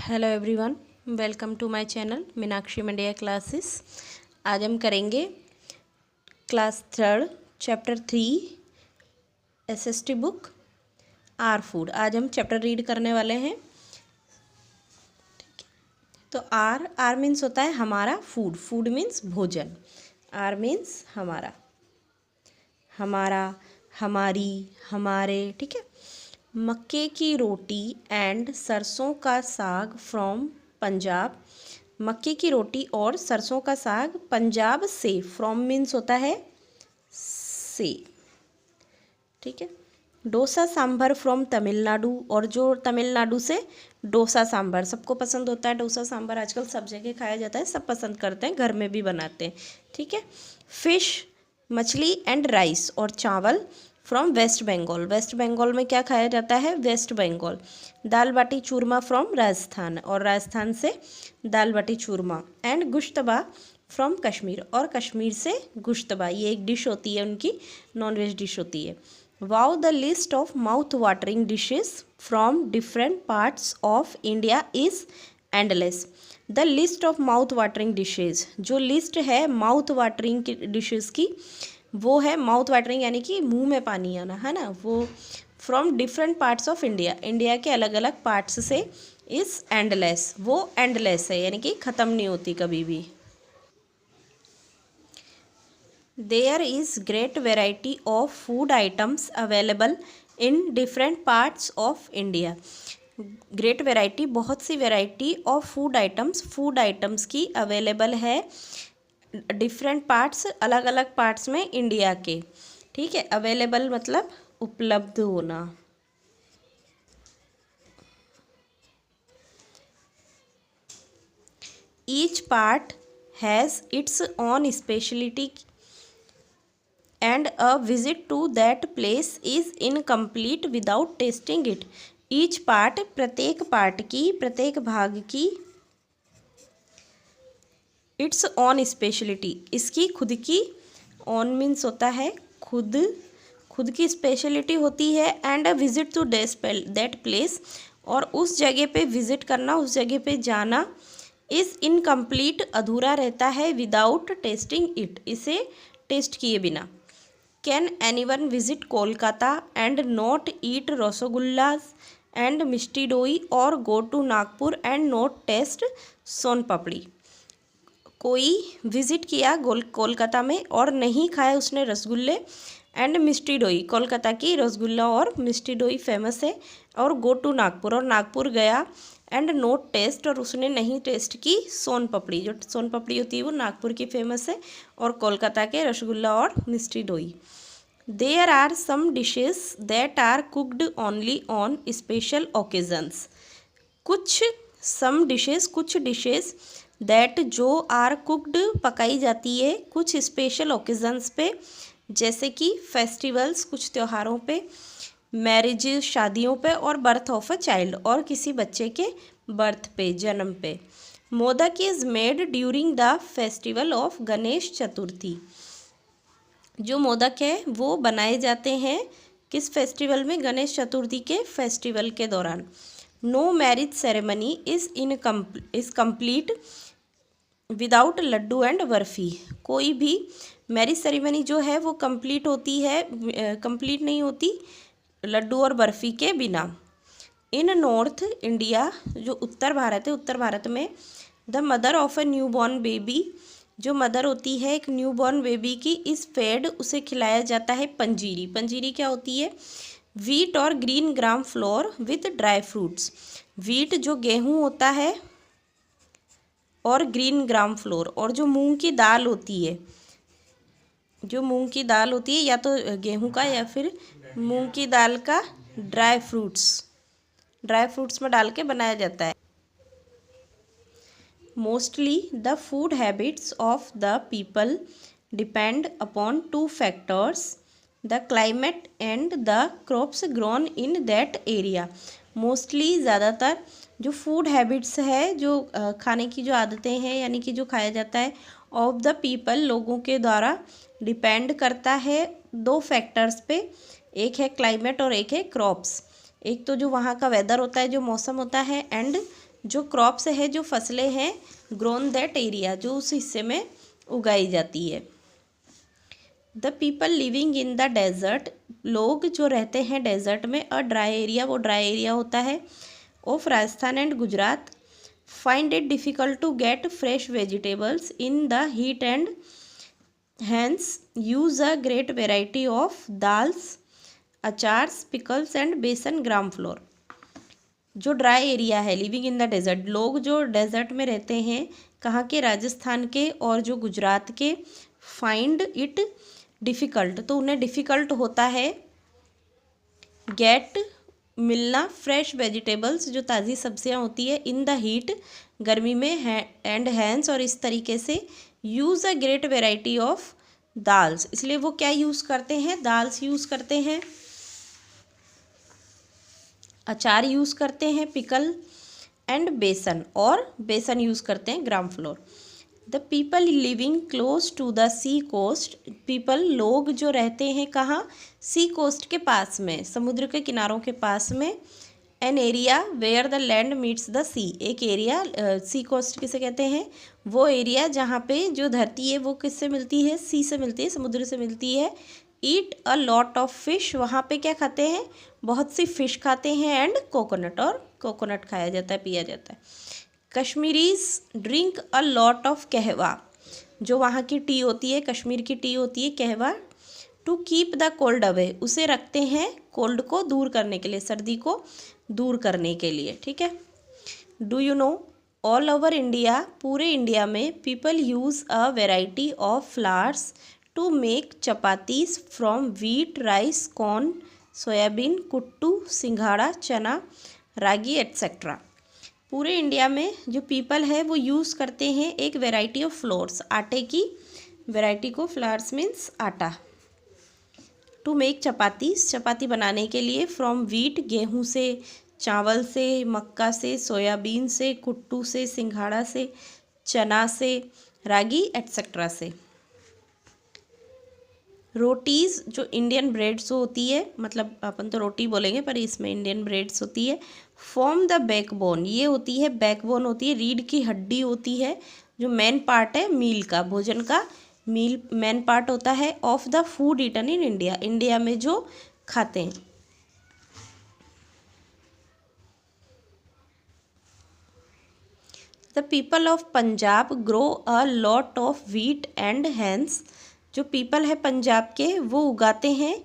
Hello everyone, welcome to my channel Meenakshi Mandia classes. आज हम करेंगे class 3 chapter 3 SST book are food. आज हम चैप्टर रीड करने वाले हैं। तो आर मीन्स होता है हमारा, फूड मीन्स भोजन। आर मीन्स हमारा, हमारी, हमारे, ठीक है। मक्के की रोटी एंड सरसों का साग फ्रॉम पंजाब। मक्के की रोटी और सरसों का साग पंजाब से। फ्रॉम मीन्स होता है से, ठीक है। डोसा सांभर फ्रॉम तमिलनाडु, और जो तमिलनाडु से डोसा सांभर सबको पसंद होता है। डोसा सांभर आजकल सब जगह खाया जाता है, सब पसंद करते हैं, घर में भी बनाते हैं, ठीक है। फिश मछली एंड राइस और चावल from West Bengal. West Bengal में क्या खाया जाता है? West Bengal. Dal baati churma from Rajasthan, और राजस्थान से दाल बाटी चूरमा। एंड गुश्तबा फ्रॉम कश्मीर, और कश्मीर से गुश्तबा, ये एक डिश होती है उनकी, नॉनवेज डिश होती है। Wow the list of mouth watering dishes from different parts of India is endless. The list of mouth watering dishes, जो लिस्ट है माउथ वाटरिंग की डिशेस की, वो है माउथ वाटरिंग यानी कि मुंह में पानी आना, है ना। वो from different parts of India, India के अलग अलग पार्ट्स से। इस एंडलेस, वो एंडलेस है यानी कि ख़त्म नहीं होती कभी भी। There is great variety of food items available in different parts of India. Great variety, बहुत सी वेराइटी ऑफ फूड आइटम्स की अवेलेबल है डिफरेंट पार्ट्स, अलग अलग पार्ट्स में इंडिया के, ठीक है। अवेलेबल मतलब उपलब्ध होना। Each part has its own speciality and a visit to that place is incomplete without testing it. Each part, प्रत्येक पार्ट की, प्रत्येक भाग की, इट्स ऑन स्पेशलिटी, इसकी खुद की, ऑन मीन्स होता है खुद, खुद की स्पेशलिटी होती है। And a visit to that place, और उस जगह पे विजिट करना, उस जगह पे जाना, इज़ इनकम्प्लीट, अधूरा रहता है, विदाउट टेस्टिंग इट, इसे टेस्ट किए बिना। Can anyone visit Kolkata and not eat rasgullas and mishti doi, और go to Nagpur and not taste son papdi. कोई विज़िट किया कोलकाता में और नहीं खाया उसने रसगुल्ले एंड मिष्टी दोई, कोलकाता की रसगुल्ला और मिष्टी दोई फेमस है। और गो टू नागपुर, और नागपुर गया, एंड नोट टेस्ट, और उसने नहीं टेस्ट की सोन पापड़ी, जो सोन पापड़ी होती है वो नागपुर की फेमस है, और कोलकाता के रसगुल्ला और mishti doi. There are some dishes that are cooked only on special occasions. कुछ सम डिशेस, कुछ डिशेस दैट जो आर कुकड, पकाई जाती है कुछ स्पेशल ओकेजन्स पे, जैसे कि फेस्टिवल्स, कुछ त्योहारों पे, मैरिज, शादियों पे, और बर्थ ऑफ अ चाइल्ड, और किसी बच्चे के बर्थ पे, जन्म पे। Modak is made during the festival of Ganesh Chaturthi. जो मोदक है वो बनाए जाते हैं किस फेस्टिवल में? गणेश चतुर्थी के फेस्टिवल के दौरान। No marriage ceremony is complete without laddoo and barfi. कोई भी मैरिज सेरेमनी जो है वो कंप्लीट होती है, कंप्लीट नहीं होती लड्डू और बर्फ़ी के बिना। इन नॉर्थ इंडिया, जो उत्तर भारत है, उत्तर भारत में the mother of a new born baby, जो मदर होती है एक न्यू बॉर्न बेबी की, इस फेड, उसे खिलाया जाता है पंजीरी। पंजीरी क्या होती है? वीट और green gram floor with dry fruits. Wheat जो गेहूँ होता है, और ग्रीन ग्राम फ्लोर, और जो मूंग की दाल होती है, जो मूंग की दाल होती है, या तो गेहूं का या फिर मूंग की दाल का ड्राई फ्रूट्स में डाल के बनाया जाता है। Mostly the food habits of the people depend upon two factors, the climate and the crops grown in that area. Mostly, ज़्यादातर, जो फूड हैबिट्स है, जो खाने की जो आदतें हैं, यानी कि जो खाया जाता है, ऑफ द पीपल, लोगों के द्वारा, डिपेंड करता है दो फैक्टर्स पे, एक है क्लाइमेट और एक है क्रॉप्स। एक तो जो वहाँ का वेदर होता है, जो मौसम होता है, एंड जो क्रॉप्स है, जो फसलें हैं, ग्रोन दैट एरिया, जो उस हिस्से में उगाई जाती है। The people living in the desert, लोग जो रहते हैं डेजर्ट में, अ ड्राई एरिया, वो ड्राई एरिया होता है, of Rajasthan and Gujarat, find it difficult to get fresh vegetables in the heat and hence use a great variety of dals, achars, pickles and besan gram flour. जो dry area है, living in the desert, लोग जो desert में रहते हैं, कहाँ के, राजस्थान के और जो गुजरात के, फाइंड इट डिफ़िकल्ट, तो उन्हें डिफ़िकल्ट होता है, गेट, मिलना, फ्रेश वेजिटेबल्स, जो ताज़ी सब्जियां होती है, इन द हीट, गर्मी में, एंड हैंस, और इस तरीके से, use a great variety of dals, इसलिए वो क्या यूज़ करते हैं, दाल्स यूज़ करते हैं, अचार यूज़ करते हैं, पिकल एंड बेसन, और बेसन यूज़ करते हैं, gram flour. The people living close to the sea coast, people, लोग जो रहते हैं कहाँ, सी कोस्ट के पास में, समुद्र के किनारों के पास में, an area where the land meets the sea, एक एरिया, सी कोस्ट किसे कहते हैं, वो एरिया जहाँ पे जो धरती है वो किससे मिलती है, सी से मिलती है, समुद्र से मिलती है। ईट अ लॉट ऑफ फिश, वहाँ पे क्या खाते हैं, बहुत सी फिश खाते हैं, एंड कोकोनट, और कोकोनट खाया जाता है, पिया जाता है। Kashmiris drink a lot of कहवा, जो वहाँ की टी होती है, कश्मीर की टी होती है kahwa, to keep the cold away, उसे रखते हैं कोल्ड को दूर करने के लिए, सर्दी को दूर करने के लिए, ठीक है। Do you know, all over India, पूरे इंडिया में, people use a variety of flours to make chapatis from wheat, rice, corn, soybean, kuttu, singhara, chana, ragi etcetera. पूरे इंडिया में जो पीपल है वो यूज़ करते हैं एक वेराइटी ऑफ फ्लोर्स, आटे की वेराइटी को, फ्लावर्स मीन्स आटा, टू मेक चपातीस, चपाती बनाने के लिए, फ्रॉम वीट, गेहूँ से, चावल से, मक्का से, सोयाबीन से, कुट्टू से, सिंघाड़ा से, चना से, रागी एट्सेट्रा से। रोटीज़, जो इंडियन ब्रेड्स होती है, मतलब अपन तो रोटी बोलेंगे पर इसमें इंडियन ब्रेड्स होती है, फॉर्म द बैकबोन, ये होती है बैकबोन, होती है रीढ़ की हड्डी होती है, जो मेन पार्ट है मील का, भोजन का मील मेन पार्ट होता है, of the food eaten in India, India में जो खाते हैं। The people of Punjab grow a lot of wheat and hence, जो पीपल है पंजाब के वो उगाते हैं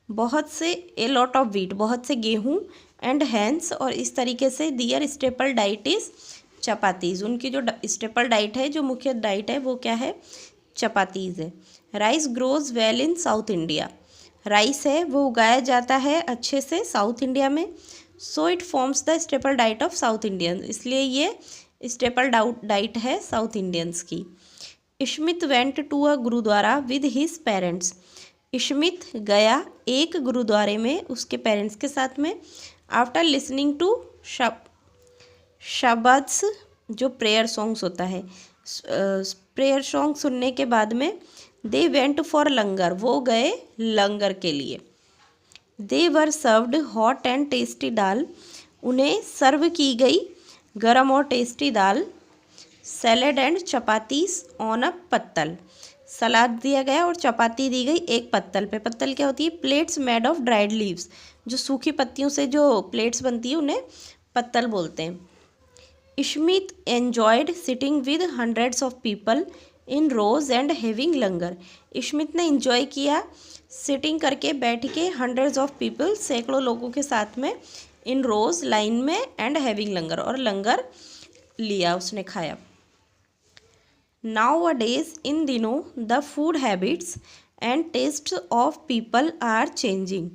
बहुत से, ए लॉट ऑफ व्हीट, बहुत से गेहूँ, एंड हैंस, और इस तरीके से, दियर स्टेपल डाइट इज़ चपातीज़, उनकी जो स्टेपल डाइट है, जो मुख्य डाइट है वो क्या है, चपातीज़ है। Rice grows well in south India, rice है वो उगाया जाता है अच्छे से साउथ इंडिया में, so it forms the staple diet of South Indians, इसलिए ये स्टेपल डाइट है साउथ इंडियंस की। Smith went to a gurudwara with his parents, Smith गया एक गुरुद्वारे में उसके पेरेंट्स के साथ में, आफ्टर लिसनिंग टू शब्द्स, जो प्रेयर सॉन्ग्स होता है, प्रेयर सॉन्ग सुनने के बाद में, दे वेंट फॉर लंगर, वो गए लंगर के लिए। They were served hot and tasty dal, उन्हें सर्व की गई गरम और टेस्टी दाल। Salad and chapatis on a pattal, सलाद दिया गया और चपाती दी गई एक पत्तल पे। पत्तल क्या होती है, plates made of dried leaves, जो सूखी पत्तियों से जो प्लेट्स बनती है उन्हें पत्तल बोलते हैं। Smith enjoyed sitting with hundreds of people in rows and having langar, Smith ने इंजॉय किया सिटिंग करके, बैठ के, हंड्रेड्स ऑफ पीपल, सैकड़ों लोगों के साथ में, इन रोज लाइन में, एंड हैविंग लंगर, और लंगर लिया, उसने खाया। नाउ अ डेज, इन दिनों, the food habits and taste of people are changing,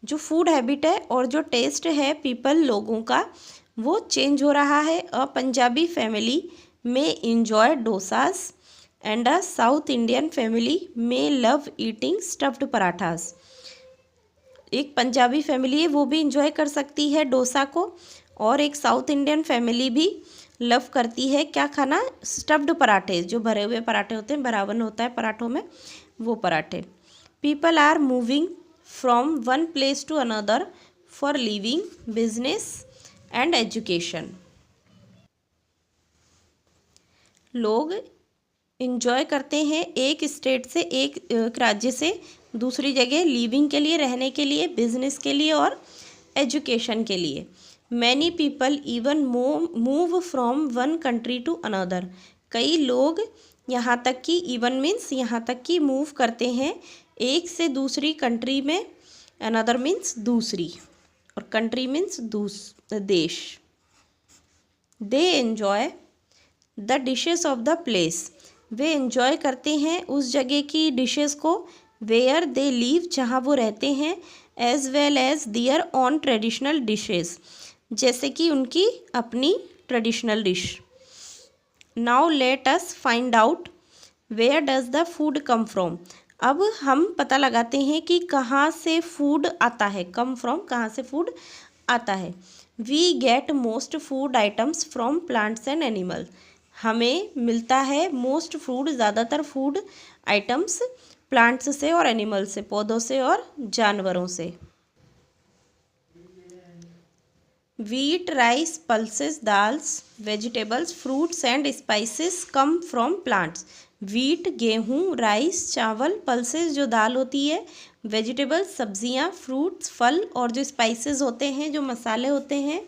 जो फूड हैबिट है और जो टेस्ट है पीपल, लोगों का, वो चेंज हो रहा है। अ पंजाबी फैमिली में enjoy dosas and a south Indian family में लव ईटिंग स्टफ्ड पराठास, एक पंजाबी फैमिली है वो भी इंजॉय कर सकती है डोसा को, और एक साउथ इंडियन फैमिली भी लव करती है क्या खाना, स्टफ्ड पराठे, जो भरे हुए पराठे होते हैं, भरावन होता है पराठों में, वो पराठे। People are moving from one place to another for living, business and education. लोग इंजॉय करते हैं एक स्टेट से एक राज्य से दूसरी जगह लिविंग के लिए, रहने के लिए, बिजनेस के लिए और एजुकेशन के लिए। Many people even move from one country to another. कई लोग यहाँ तक कि इवन मीन्स यहाँ तक कि मूव करते हैं एक से दूसरी कंट्री में, अनदर मीन्स दूसरी, और कंट्री मीन्स देश। They enjoy the dishes of the place. Way enjoy करते हैं उस जगह की डिशेस को, वेयर दे लिव, जहाँ वो रहते हैं, as well as their own traditional dishes, जैसे कि उनकी अपनी traditional dish. Now let us find out where does the food come from. अब हम पता लगाते हैं कि कहाँ से फूड आता है, कम फ्रॉम कहाँ से फूड आता है। We get most food items from plants and animal. हमें मिलता है मोस्ट फूड, ज़्यादातर फूड आइटम्स प्लांट्स से और एनिमल से, पौधों से और जानवरों से। Wheat, rice, pulses, dals, vegetables, fruits and spices come from plants. Wheat गेहूँ, राइस चावल, पल्सेस जो दाल होती है, वेजिटेबल्स सब्जियाँ, फ्रूट्स फल, और जो स्पाइसेस होते हैं, जो मसाले होते हैं,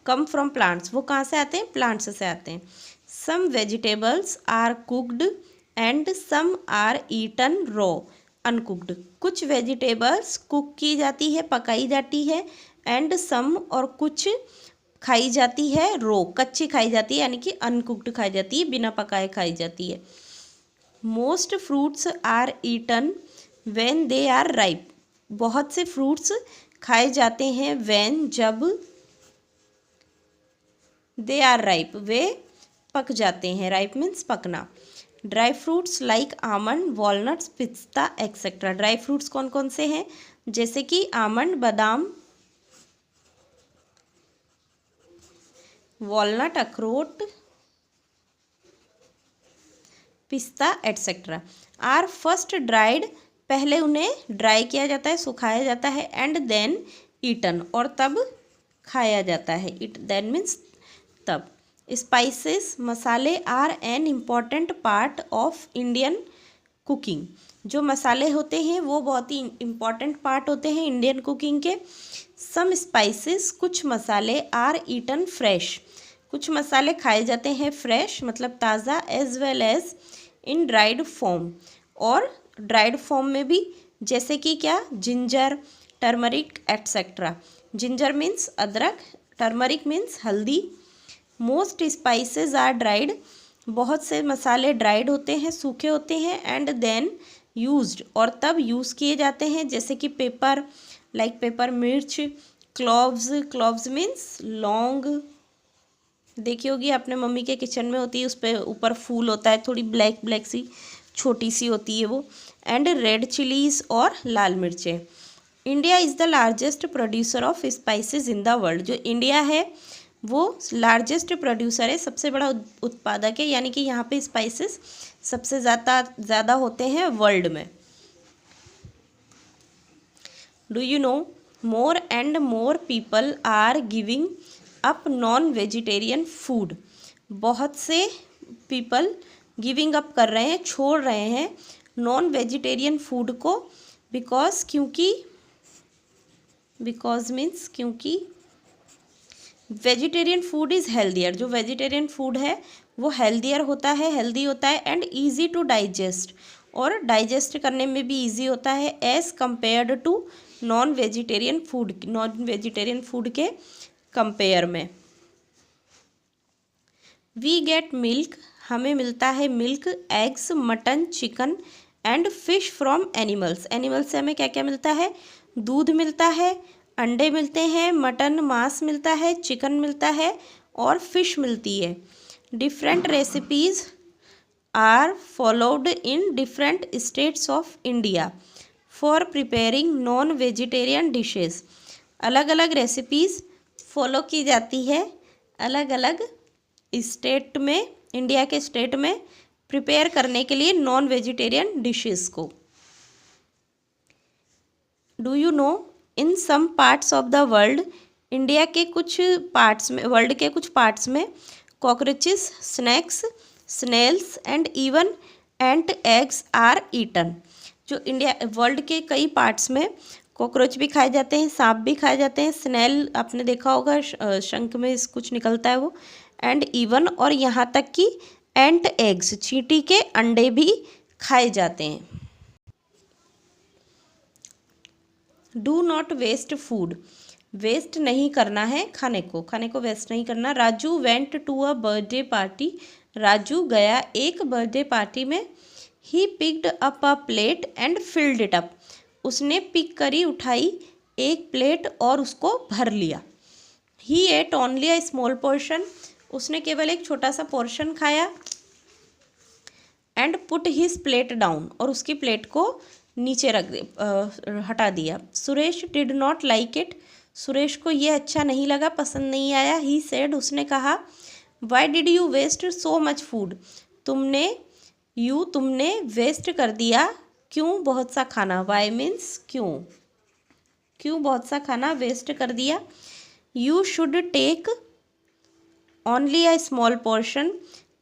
कम फ्रॉम प्लांट्स, वो कहाँ से आते हैं, प्लांट्स से आते हैं। Some vegetables are cooked and some are eaten raw uncooked. कुछ वेजिटेबल्स कुक की जाती है, पकाई जाती है, एंड सम और कुछ खाई जाती है रो, कच्ची खाई जाती है, यानी कि अनकुक्ड खाई जाती है, बिना पकाए खाई जाती है। Most fruits are eaten when they are ripe. बहुत से फ्रूट्स खाए जाते हैं व्हेन, जब, दे आर राइप, वे पक जाते हैं, राइप मीन्स पकना। Dry fruits like almond, walnuts, pista etcetera. Dry fruits कौन कौन से हैं, जैसे कि आमंड, बादाम, वॉलनट, अखरोट, पिस्ता एक्सेट्रा। आर फर्स्ट ड्राइड, पहले उन्हें ड्राई किया जाता है, सुखाया जाता है, एंड देन ईटन, और तब खाया जाता है, इट देन मीन्स तब। स्पाइसेस, मसाले, are an important part of Indian cooking. जो मसाले होते हैं वो बहुत ही इम्पॉर्टेंट पार्ट होते हैं इंडियन कुकिंग के। सम स्पाइसेस, कुछ मसाले, आर ईटन फ्रेश, कुछ मसाले खाए जाते हैं फ्रेश मतलब ताज़ा, as well as in dried form, और ड्राइड फॉर्म में भी, जैसे कि क्या, ginger, turmeric etcetera. Ginger means अदरक, टर्मरिक मीन्स हल्दी। मोस्ट स्पाइसेस आर ड्राइड, बहुत से मसाले ड्राइड होते हैं, सूखे होते हैं, एंड देन यूज्ड, और तब यूज़ किए जाते हैं, जैसे कि पेपर, लाइक पेपर, मिर्च, क्लोव्स, क्लोव्स मीन्स लौंग, देखी होगी आपने, मम्मी के किचन में होती है, उस पर ऊपर फूल होता है, थोड़ी ब्लैक ब्लैक सी छोटी सी होती है वो, एंड रेड चिलीज और लाल मिर्चें। India is the largest producer of spices in the world. जो इंडिया है वो लार्जेस्ट प्रोड्यूसर है, सबसे बड़ा उत्पादक है, यानी कि यहाँ पे स्पाइसेस सबसे ज़्यादा होते हैं वर्ल्ड में। Do you know more and more people are giving up non vegetarian food. बहुत से पीपल गिविंग अप कर रहे हैं, छोड़ रहे हैं नॉन वेजिटेरियन फूड को, बिकॉज मीन्स क्योंकि वेजिटेरियन फूड इज़ हेल्दियर। जो वेजिटेरियन फूड है वो हेल्दी होता है एंड ईजी टू डाइजेस्ट, और डाइजेस्ट करने में भी ईजी होता है as compared to non vegetarian food के कंपेयर में। वी गेट मिल्क, हमें मिलता है milk, eggs, mutton, chicken and fish from animals. Animals से हमें क्या क्या मिलता है, दूध मिलता है, अंडे मिलते हैं, मटन मांस मिलता है, चिकन मिलता है और फिश मिलती है। Different recipes are followed in different states of India for preparing non vegetarian dishes. अलग अलग रेसिपीज़ फॉलो की जाती है अलग अलग स्टेट में, इंडिया के स्टेट में प्रिपेयर करने के लिए नॉन वेजिटेरियन डिशेस को। Do you know in some parts of the world India के कुछ पार्ट्स में, वर्ल्ड के कुछ पार्ट्स में cockroaches, snakes, snails and even ant eggs are eaten. जो इंडिया वर्ल्ड के कई पार्ट्स में कॉकरोच भी खाए जाते हैं, सांप भी खाए जाते हैं, स्नेल आपने देखा होगा शंख में कुछ निकलता है वो, एंड इवन और यहाँ तक कि एंट एग्स, चींटी के अंडे भी खाए जाते हैं। Do not waste food, waste नहीं करना है खाने को वेस्ट नहीं करना। Raju went to a birthday party, Raju गया एक बर्थडे पार्टी में। He picked up a plate and filled it up, उसने पिक करी, उठाई एक प्लेट और उसको भर लिया। He ate only a small portion, उसने केवल एक छोटा सा पोर्शन खाया। And put his plate down, और उसकी प्लेट को नीचे हटा दिया। Suresh did not like it, Suresh को ये अच्छा नहीं लगा, पसंद नहीं आया। ही सेड, उसने कहा, why did you waste so much food, तुमने वेस्ट कर दिया क्यों बहुत सा खाना। वाई मीन्स क्यों बहुत सा खाना वेस्ट कर दिया। You should take only a small portion,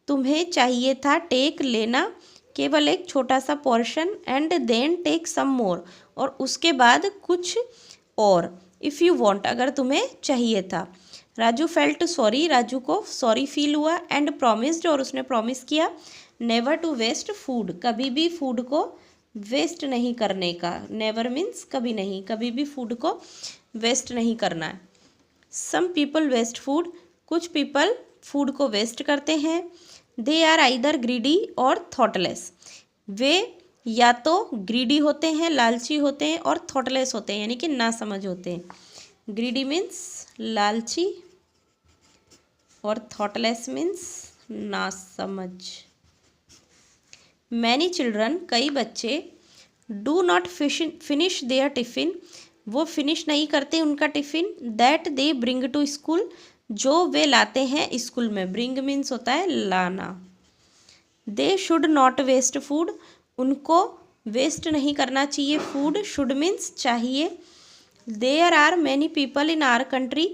तुम्हें चाहिए था टेक लेना केवल एक छोटा सा portion. And then take some more, और उसके बाद कुछ और। इफ़ यू वॉन्ट, अगर तुम्हें चाहिए था। राजू फेल्ट सॉरी, राजू को सॉरी फील हुआ। एंड प्रॉमिस्ड, और उसने प्रॉमिस किया, नेवर टू वेस्ट फूड, कभी भी फूड को वेस्ट नहीं करने का। नेवर मीन्स कभी नहीं, कभी भी फूड को वेस्ट नहीं करना है। सम पीपल वेस्ट फूड, कुछ पीपल फूड को वेस्ट करते हैं। दे आर आइदर ग्रीडी और थॉटलेस, वे या तो ग्रीडी होते हैं, लालची होते हैं, और थॉटलेस होते हैं, यानी कि ना समझ होते हैं। ग्रीडी मीन्स लालची और थॉटलेस मीन्स ना समझ। मैनी चिल्ड्रन, कई बच्चे, do not finish their tiffin, वो फिनिश नहीं करते उनका tiffin. That they bring to school, जो वे लाते हैं स्कूल में। ब्रिंग मीन्स होता है लाना। They should not waste food, उनको वेस्ट नहीं करना चाहिए फूड। शुड मीन्स चाहिए। There are many people in our country,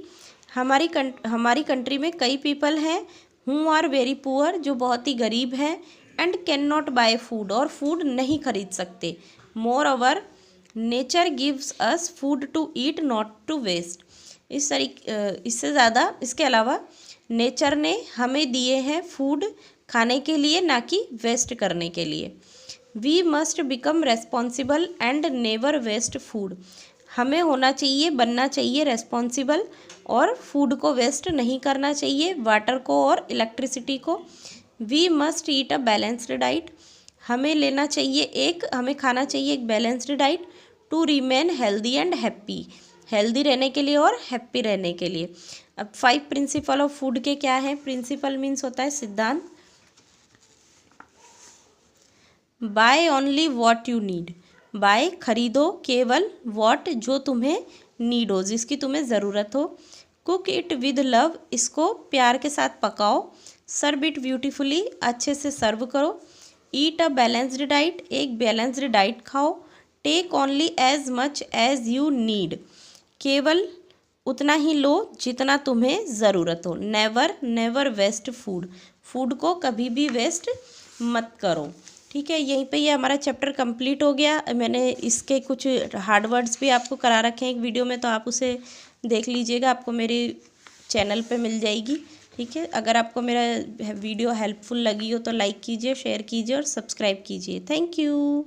हमारी कंट्री में कई पीपल हैं। हु आर वेरी पुअर, जो बहुत ही गरीब हैं। And can not buy food, और फूड नहीं खरीद सकते। Moreover nature gives us food to eat not to waste, इससे ज़्यादा, इसके अलावा नेचर ने हमें दिए हैं फूड खाने के लिए, ना कि वेस्ट करने के लिए। We must become responsible and never waste food, हमें होना चाहिए, बनना चाहिए रेस्पॉन्सिबल, और फूड को वेस्ट नहीं करना चाहिए, वाटर को और इलेक्ट्रिसिटी को। We must eat a balanced diet, हमें खाना चाहिए एक balanced diet. To remain healthy and happy, healthy रहने के लिए और हैप्पी रहने के लिए। अब 5 प्रिंसिपल ऑफ फूड के क्या है। प्रिंसिपल मीन्स होता है सिद्धांत। Buy only what you need, buy खरीदो केवल, वॉट जो तुम्हें, नीड हो जिसकी तुम्हें ज़रूरत हो। कुक इट विद लव, इसको प्यार के साथ पकाओ। सर्व इट ब्यूटीफुली, अच्छे से सर्व करो। ईट अ बैलेंस्ड डाइट, एक बैलेंस्ड डाइट खाओ। Take only as much as you need, केवल उतना ही लो जितना तुम्हें ज़रूरत हो। नेवर वेस्ट फूड, फूड को कभी भी वेस्ट मत करो। ठीक है, यहीं पे ये हमारा चैप्टर कंप्लीट हो गया। मैंने इसके कुछ हार्ड वर्ड्स भी आपको करा रखे हैं एक वीडियो में, तो आप उसे देख लीजिएगा, आपको मेरे चैनल पे मिल जाएगी। ठीक है, अगर आपको मेरा वीडियो हेल्पफुल लगी हो तो लाइक कीजिए, शेयर कीजिए और सब्सक्राइब कीजिए। Thank you.